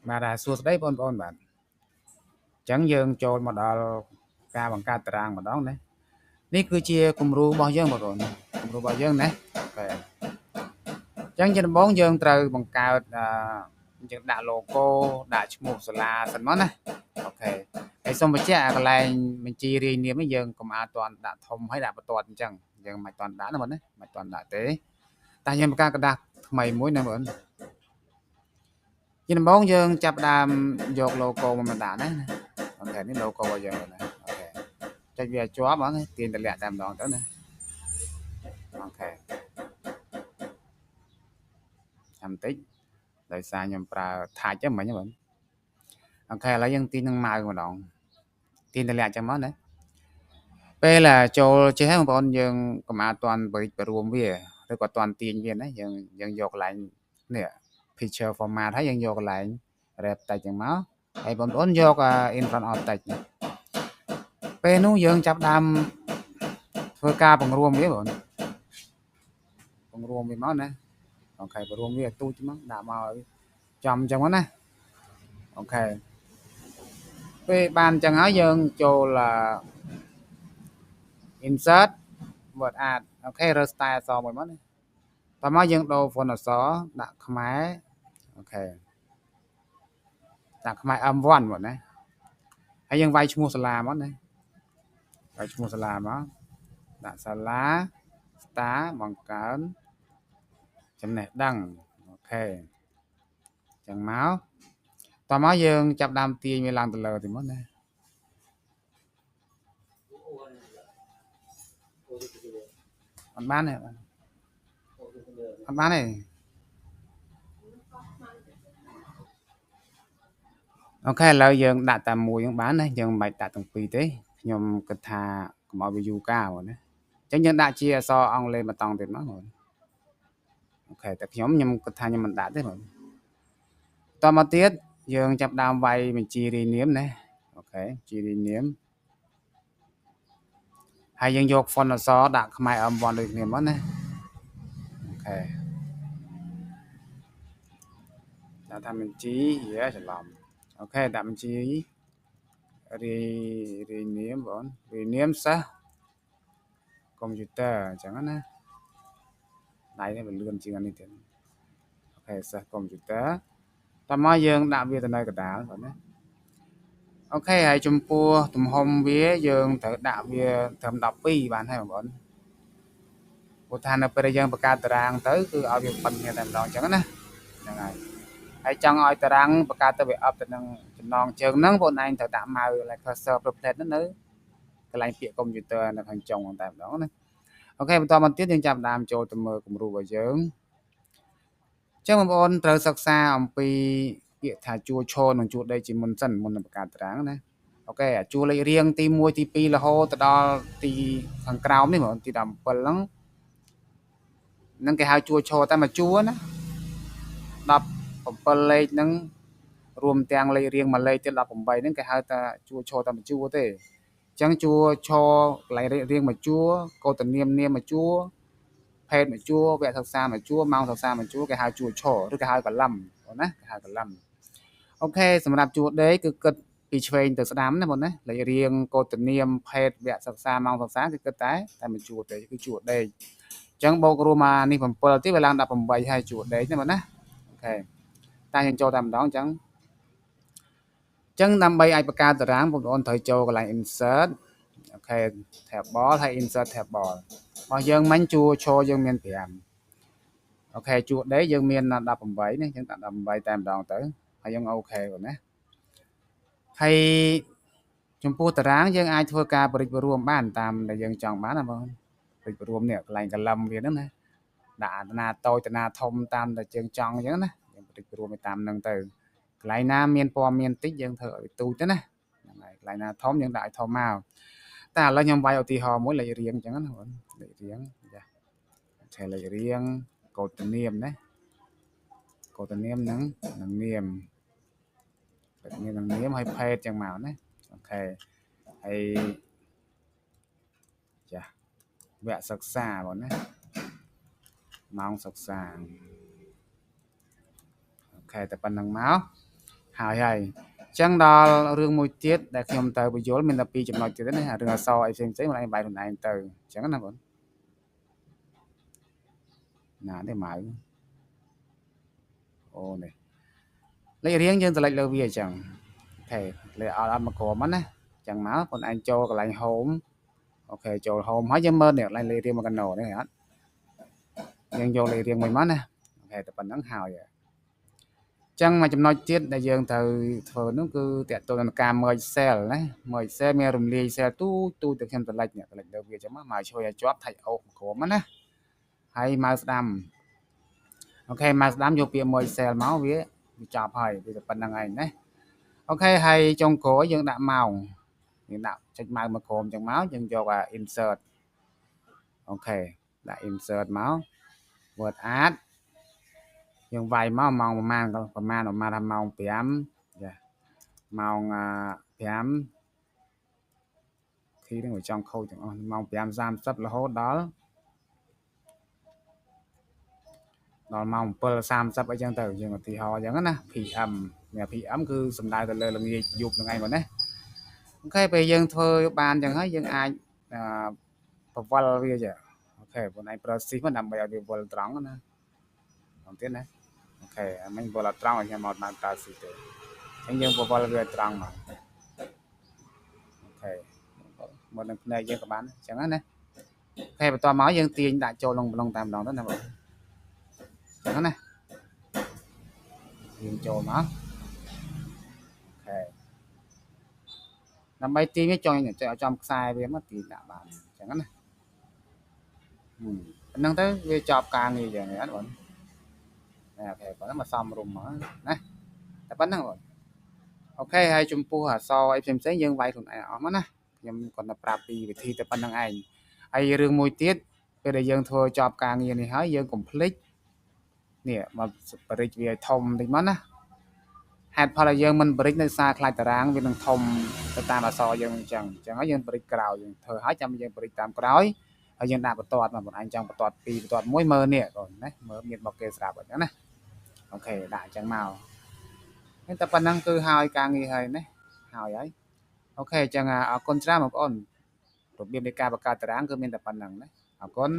បាទសួស្តីបងប្អូនបាទអញ្ចឹងយើងចូលមកដល់ការបង្កើតតារាងម្ដងណានេះគឺជាគំរូរបស់យើងបងប្អូនគំរូរបស់យើងណាអូខេអញ្ចឹងជាដំបូងយើងត្រូវបង្កើតយើងដាក់ logo ដាក់ឈ្មោះសាលាសិនមកណាអូខេហើយសូមបញ្ជាក់កន្លែងបញ្ជីរាយនាមនេះយើងកុំឲ្យតាន់ដាក់ធំហើយដាក់បន្ទាត់អញ្ចឹងយើងមិនតាន់ដាក់ណាបងណាមិនតាន់ដាក់ទេតែយើងបង្កើតกระดาษថ្មីមួយណាបងជាដំបូងយើងចាប់ផ្ដើមយក logo មកដាក់ណាអូខេនេះ logo របស់យើងណាអូខេចុចវាជាប់ហ្នឹងទាញតម្លាក់តែម្ដងទៅណាអូខេចាំបន្តិចដោយសារខ្ញុំប្រើ touch ហ្នឹងមិញបងអូខេឥឡូវយើងទាញនឹងម៉ៅម្ដងទាញតម្លាក់ចឹងមកណាពេលចូលចេះហ្នឹងបងប្អូនយើងកុំឲ្យតាន់បរិចបរួមវាឬក៏តាន់ទាញវាណាយើងយកកន្លែងនេះ picture format ហើយយើងយកកន្លែង wrap text ចឹងមកហើយបងប្អូនយក in front of text ពេលនោះយើងចាប់ដើមធ្វើការបង្រួមវាបងបង្រួមវាមកណាអូខេបង្រួមវាទូចមកដាក់មកឲ្យចំចឹងមកណាអូខេពេលបានចឹងហើយយើងចូល insert word art អូខេរើ style អក្សរមួយមកណាតោះមកយើងដូរ font អក្សរដាក់ខ្មែរអូខេដាក់ខ្មែរ M1 មកណាហើយយើងវាយឈ្មោះសាលាមកណាវាយឈ្មោះសាលាមកដាក់សាលា star បង្កើនចំណេះដឹងអូខេចឹងមកតោះមកយើងចាប់ដើមទាញវាឡើងទៅលើទីមកណាអត់បានទេអត់បានទេអូខេឥឡូវយើងដាក់តែមួយហ្នឹងបានណាយើងមិនបាច់ដាក់ទាំងពីរទេខ្ញុំគិតថាកុំឲ្យវាយូរកាលបងណាអញ្ចឹងយើងដាក់ជាអក្សរអង់គ្លេសមកតង់ទៀតមកបងអូខេតែខ្ញុំគិតថាខ្ញុំមិនដាក់ទេបងតមកទៀតយើងចាប់ដើមវាយបញ្ជីរាយនាមណាអូខេបញ្ជីរាយនាមហើយយើងយក font អក្សរដាក់ខ្មែរ M1 ដូចគ្នាមកណាអូខេដាក់ថាបញ្ជីច្រឡំអូខេដាក់បញ្ជីរាយនាមបងរាយនាមសិស្សកុំព្យូទ័រអញ្ចឹងណាដៃនេះវាលឿនជាងនេះទៀតអូខេសិស្សកុំព្យូទ័រតោះមកយើងដាក់វាទៅនៅកណ្ដាលបងណាអូខេហើយចំពោះទំហំវាយើងត្រូវដាក់វាត្រឹម12បានហើយបងប្អូនព្រោះថានៅពេលដែលយើងបង្កើតតារាងទៅគឺឲ្យវាប៉ុនគ្នាតែម្ដងអញ្ចឹងណាហ្នឹងហើយចង់ឲ្យតារាងបង្កើតទៅវាអប់ទៅនឹងចំណងជើងហ្នឹងបងឯងត្រូវដាក់ម៉ៅ like cursor plate ហ្នឹងនៅកន្លែងពាក្យកុំព្យូទ័រនៅខាងចុងតែម្ដងណាអូខេបន្តមកទៀតយើងចាប់ដើមចូលទៅមើលគំរូរបស់យើងអញ្ចឹងបងប្អូនត្រូវសិក្សាអំពីពាក្យថាជួរឈរនិងជួរដេកជាមុនសិនមុននឹងបង្កើតតារាងណាអូខេជួរលេខរៀងទី1ទី2រហូតទៅដល់ទីខាងក្រោមនេះបងទី17ហ្នឹងគេហៅជួរឈរតែមួយជួរណា17លេខហ្នឹងរួមទាំងលេខរៀងមួយលេខទៀត18ហ្នឹងគេហៅថាជួរឈរតែមួយជួរទេអញ្ចឹងជួរឈរកន្លែងរៀងមួយជួរកោតនាមមួយជួរភេទមួយជួរវគ្គសិក្សាមួយជួរម៉ោងសិក្សាមួយជួរគេហៅជួរឈរឬគេហៅកលឹមបងណាគេហៅកលឹមអូខេសម្រាប់ជួរដេកគឺគិតពីឆ្វេងទៅស្ដាំណាបងណាលេខរៀងកោតនាមភេទវគ្គសិក្សាម៉ោងសិក្សាគឺគិតតែមួយជួរទេគឺជួរដេកអញ្ចឹងបូករួមមកនេះ7ទៀតវាឡើង18ហើយជួរដេកណាបងណាអូខេតែយើងចូលតែម្ដងអញ្ចឹងដើម្បីអាចបង្កើតតារាងបងប្អូនត្រូវចូលកន្លែង insert អូខេ table ហើយ insert table របស់យើងមិញជួរឈរយើងមាន5អូខេជួរដេកយើងមាន18នេះយើងដាក់18តែម្ដងទៅហើយយើងអូខេបងណាហើយចំពោះតារាងយើងអាចធ្វើការបរិចបរួមបានតាមដែលយើងចង់បានណាបងបរិចបរួមនេះកន្លែងកលឹមវាហ្នឹងណាដាក់អាណាតូចតាណាធំតាមដែលយើងចង់អញ្ចឹងណាយើងបរិចបរួមទៅតាមហ្នឹងទៅកន្លែងណាមានព័ត៌មានតិចយើងធ្វើឲ្យទូចទៅណាហ្នឹងហើយកន្លែងណាធំយើងដាក់ឲ្យធំមកតែឥឡូវខ្ញុំវាយឧទាហរណ៍មួយលេខរៀងអញ្ចឹងណាបងលេខរៀងចាឆែលេខរៀងកោតនាមណាកោតនាមនឹងនាមលេខនាមនឹងនាមឲ្យភេទអញ្ចឹងមកណាអូខេហើយចាវគ្គសិក្សាបងណាម៉ោងសិក្សាអូខេតែប៉ុណ្្នឹងមក ហើយចឹងដល់រឿងមួយទៀតដែលខ្ញុំទៅបញ្យល់មានតែពីរចំណុចទៀតណារឿងអក្សរអីផ្សេងៗខ្លួនឯងបាយខ្លួនឯងទៅចឹងណាបងណានេះម៉ៅអូនេះលេខរៀងយើងទៅលេខលើវាអញ្ចឹងអូខេលេខអត់មកក្រុមហ្នឹងណាចឹងមកខ្លួនឯងចូលកន្លែង home អូខេចូល home ហើយយើងមើលនេះកន្លែងលេខរៀងមកកណោនេះអត់យើងយកលេខរៀងមួយមកណាអូខេតែប៉ុណ្្នឹងហើយចឹងមួយចំណុចទៀតដែលយើងត្រូវធ្វើនោះគឺតាក់ទងនឹងការ merge cell ណា merge cell មានរំលាយ cell ទូទៅខ្ញុំទៅលេចនេះទៅលេចលើវាចឹងមកជួយឲ្យជាប់ថៃអូសក្រុមណាហើយម៉ៅស្ដាំអូខេម៉ៅស្ដាំយកពាក្យ merge cell មកវាចប់ហើយវាតែប៉ុណ្្នឹងឯងណាអូខេហើយចុងក្រោយយើងដាក់ម៉ោងយើងដាក់ចុចម៉ៅមកក្រុមចឹងមកយើងយកinsert អូខេដាក់ insert មក word art យើងវាយមកម៉ោងប្រហែលថាម៉ោង5ចាម៉ោង5ទីហ្នឹងចង់ខូចទាំងអស់ម៉ោង5:30រហូតដល់ម៉ោង7:30អីចឹងទៅយើងឧទាហរណ៍អញ្ចឹងណា PM មាន PM គឺសំដៅទៅលើល្ងាចយប់ហ្នឹងឯងបងណាអូខេពេលយើងធ្វើបានអញ្ចឹងហើយយើងអាចបវល់វាចាអូខេបងឯង process មកដើម្បីឲ្យវាវល់ត្រង់ណាបងទៀតណាអូខេមិញវល់អត់ត្រង់ឲ្យខ្ញុំមកបានតើស៊ីទេអញ្ចឹងយើងបវល់វាត្រង់មកអូខេមកនឹងភ្នែកយើងក៏បានអញ្ចឹងណាអូខេបន្តមកយើងទាញដាក់ចូលក្នុងតាមម្ដងទៅណាបងអញ្ចឹងណាទាញចូលមកអូខេដើម្បីទាញវាចង់ចំខ្សែវាមកទាញដាក់បានអញ្ចឹងណាប៉ុណ្ណឹងទៅវាចប់ការងារយ៉ាងនេះអត់បងអូខេប៉ុណ្ណឹងមកសំរុំមកណាតែប៉ុណ្ណឹងបងអូខេហើយចំពោះអក្សរអីផ្សេងៗយើងវាយខ្លួនឯងអស់មកណាខ្ញុំគាត់ទៅប្រាប់ពីវិធីតែប៉ុណ្្នឹងឯងហើយរឿងមួយទៀតពេលដែលយើងធ្វើចប់ការងារនេះហើយយើងកុំភ្លេចនេះមកបរិច្វាធំតិចមកណាហេតុផលដែលយើងមិនបរិច្នៅសារខ្លាចតារាងវានឹងធំទៅតាមអក្សរយើងអញ្ចឹងហើយយើងបរិច្ក្រោយយើងធ្វើហើយចាំយើងបរិច្តាមក្រោយហើយយើងដាក់បន្ទាត់មកបងឯងចង់បន្ទាត់2បន្ទាត់1មើលនេះបងណាមើលមានមកគេស្រាប់អញ្ចឹងណាអូខេដាក់អញ្ចឹងមកតែប៉ុណ្ណឹងគឺហើយការងារហើយណាហើយអូខេអញ្ចឹងអរគុណច្រើនបងប្អូនរបៀបនៃការបង្កើតតារាងគឺមានតែប៉ុណ្ណឹងណាអរគុណ